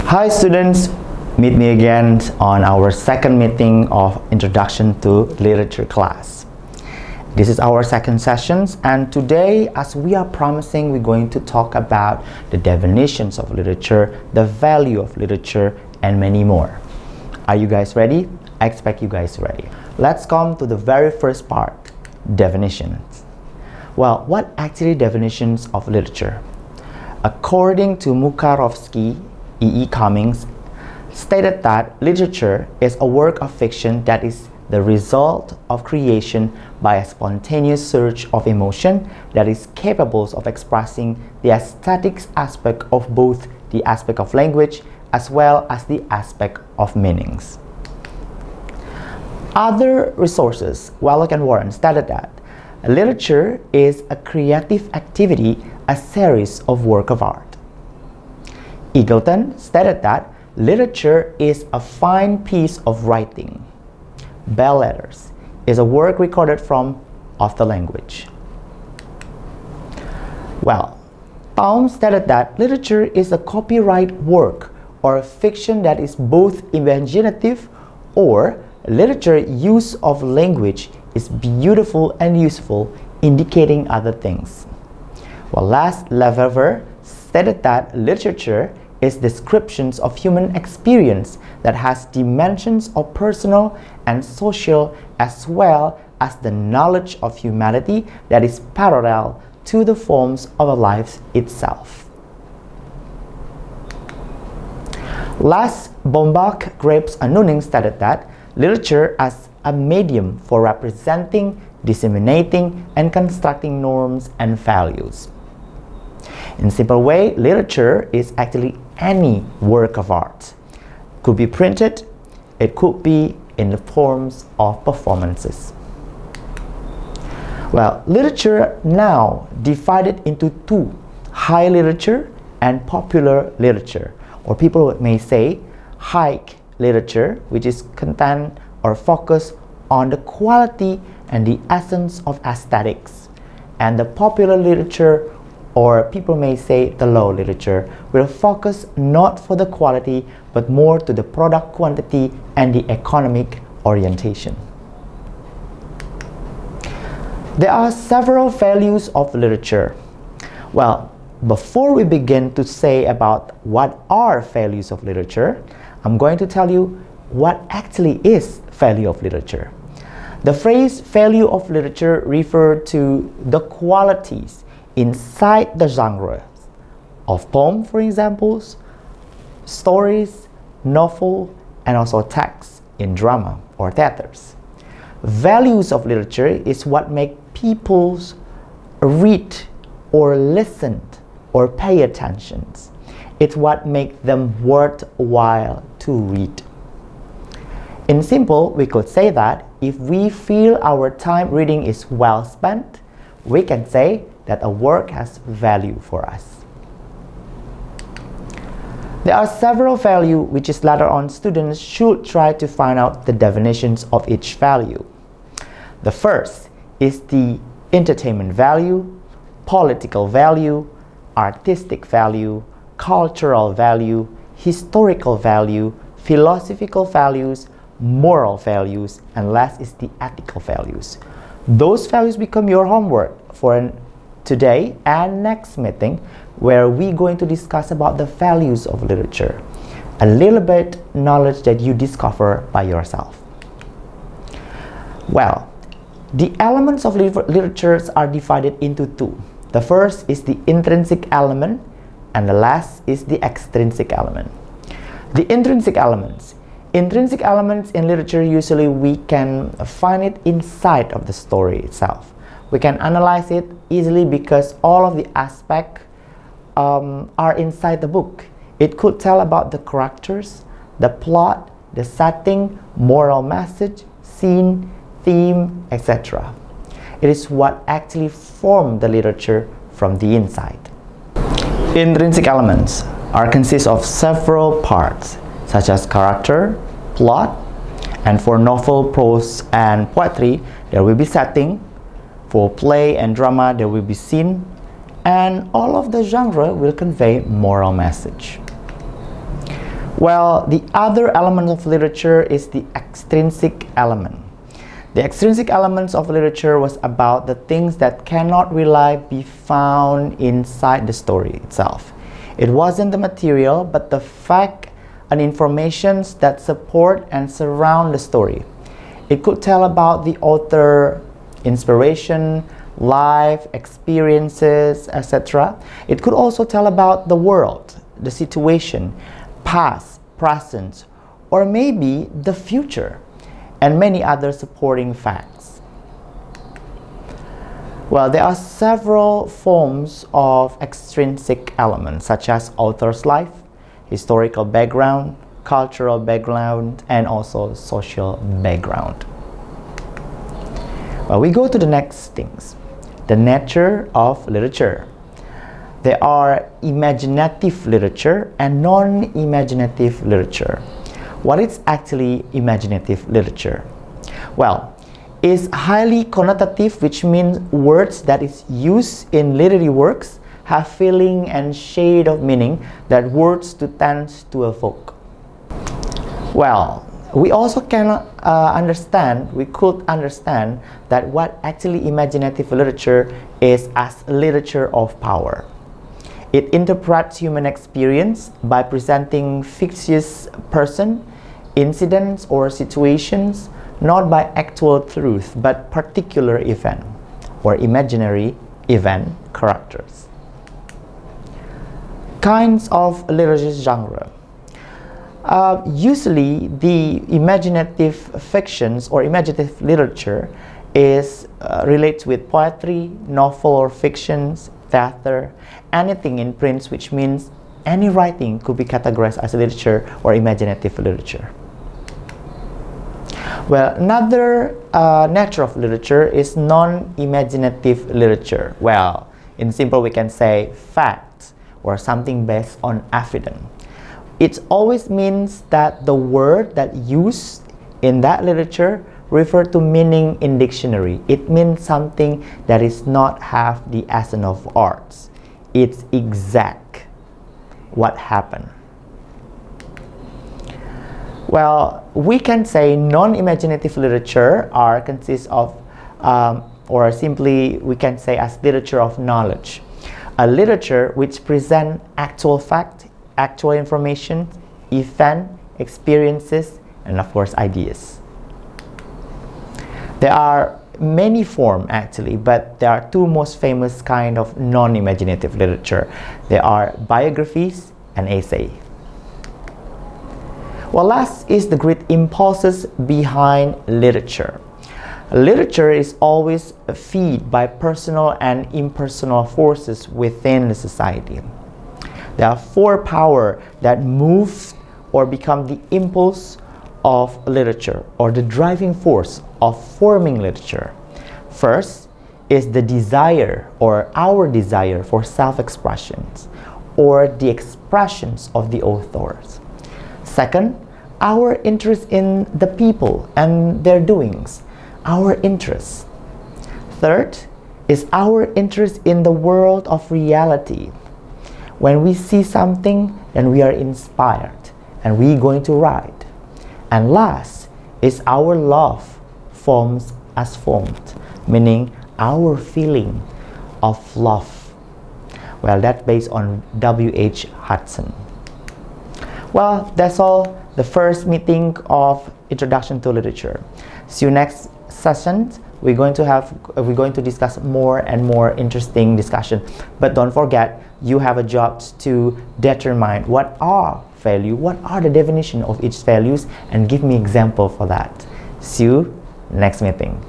Hi students, meet me again on our second meeting of Introduction to Literature class. This is our second session, and today, as we are promising, we're going to talk about the definitions of literature, the value of literature, and many more. Are you guys ready? I expect you guys ready. Let's come to the very first part, definitions. Well, what actually definitions of literature? According to Mukarovsky, E.E. Cummings stated that literature is a work of fiction that is the result of creation by a spontaneous surge of emotion that is capable of expressing the aesthetic aspect of both the aspect of language as well as the aspect of meanings. Other resources, Wallach and Warren, stated that literature is a creative activity, a series of works of art. Eagleton stated that literature is a fine piece of writing. Bell letters is a work recorded of the language. Well, Baum stated that literature is a copyright work or a fiction that is both imaginative, or literature use of language is beautiful and useful, indicating other things. Well, last, Lefebvre stated that literature is descriptions of human experience that has dimensions of personal and social, as well as the knowledge of humanity that is parallel to the forms of a life itself. Last, Bombach, Graves, and Nuning stated that literature as a medium for representing, disseminating, and constructing norms and values. In a simple way, literature is actually any work of art. It could be printed, it could be in the forms of performances. Well, literature now divided into two, high literature and popular literature, or people may say high literature, which is content or focus on the quality and the essence of aesthetics, and the popular literature, or people may say the low literature, will focus not for the quality but more to the product quantity and the economic orientation. There are several values of literature. Well, before we begin to say about what are values of literature, I'm going to tell you what actually is value of literature. The phrase value of literature refers to the qualities inside the genre of poem, for example, stories, novel, and also text in drama or theaters. Values of literature is what make people read or listen or pay attention. It's what makes them worthwhile to read. In simple, we could say that if we feel our time reading is well spent, we can say that a work has value for us. There are several values which is later on students should try to find out the definitions of each value. The first is the entertainment value, political value, artistic value, cultural value, historical value, philosophical values, moral values, and last is the ethical values. Those values become your homework for today and next meeting, where we're going to discuss about the values of literature, a little bit knowledge that you discover by yourself. Well, the elements of literature are divided into two. The first is the intrinsic element, and the last is the extrinsic element. The intrinsic elements. Intrinsic elements in literature, usually we can find it inside of the story itself. We can analyze it easily because all of the aspects are inside the book. It could tell about the characters, the plot, the setting, moral message, scene, theme, etc. It is what actually forms the literature from the inside. Intrinsic elements consist of several parts, such as character, plot, and for novel, prose, and poetry, there will be setting. For play and drama, there will be scene, and all of the genre will convey moral message. Well, the other element of literature is the extrinsic element. The extrinsic elements of literature was about the things that cannot really be found inside the story itself. It wasn't the material, but the fact and informations that support and surround the story. It could tell about the author, inspiration, life, experiences, etc. It could also tell about the world, the situation, past, present, or maybe the future, and many other supporting facts. Well, there are several forms of extrinsic elements, such as author's life, historical background, cultural background, and also social background. Well, we go to the next things. The nature of literature. There are imaginative literature and non-imaginative literature. What is actually imaginative literature? Well, it's highly connotative, which means words that is used in literary works have feeling and shade of meaning that words tend to evoke. Well, we also we could understand that what actually imaginative literature is as literature of power. It interprets human experience by presenting fictitious person, incidents, or situations, not by actual truth, but particular event or imaginary event characters. Kinds of literature genre. Usually, the imaginative fictions or imaginative literature is relates with poetry, novel or fictions, theater, anything in print, which means any writing could be categorized as literature or imaginative literature. Well, another nature of literature is non-imaginative literature. Well, in simple, we can say facts or something based on evidence. It always means that the word that used in that literature refer to meaning in dictionary. It means something that is not have the essence of arts. It's exact what happened. Well, we can say non-imaginative literature consists of, or simply we can say as literature of knowledge. A literature which presents actual fact, actual information, event, experiences, and of course ideas. There are many forms actually, but there are two most famous kind of non-imaginative literature. There are biographies and essay. Well, last is the great impulses behind literature. Literature is always fed by personal and impersonal forces within the society. There are four powers that move or become the impulse of literature or the driving force of forming literature. First is the desire or our desire for self-expressions or the expressions of the authors. Second, our interest in the people and their doings, our interest. Third is our interest in the world of reality. When we see something, then we are inspired and we're going to write. And last is our love formed, meaning our feeling of love. Well, that's based on W.H. Hudson. Well, that's all. The first meeting of Introduction to Literature. See you next session. We're going to discuss more and more interesting discussion. But don't forget, you have a job to determine what are value, what are the definition of each values, and give me example for that. See you next meeting.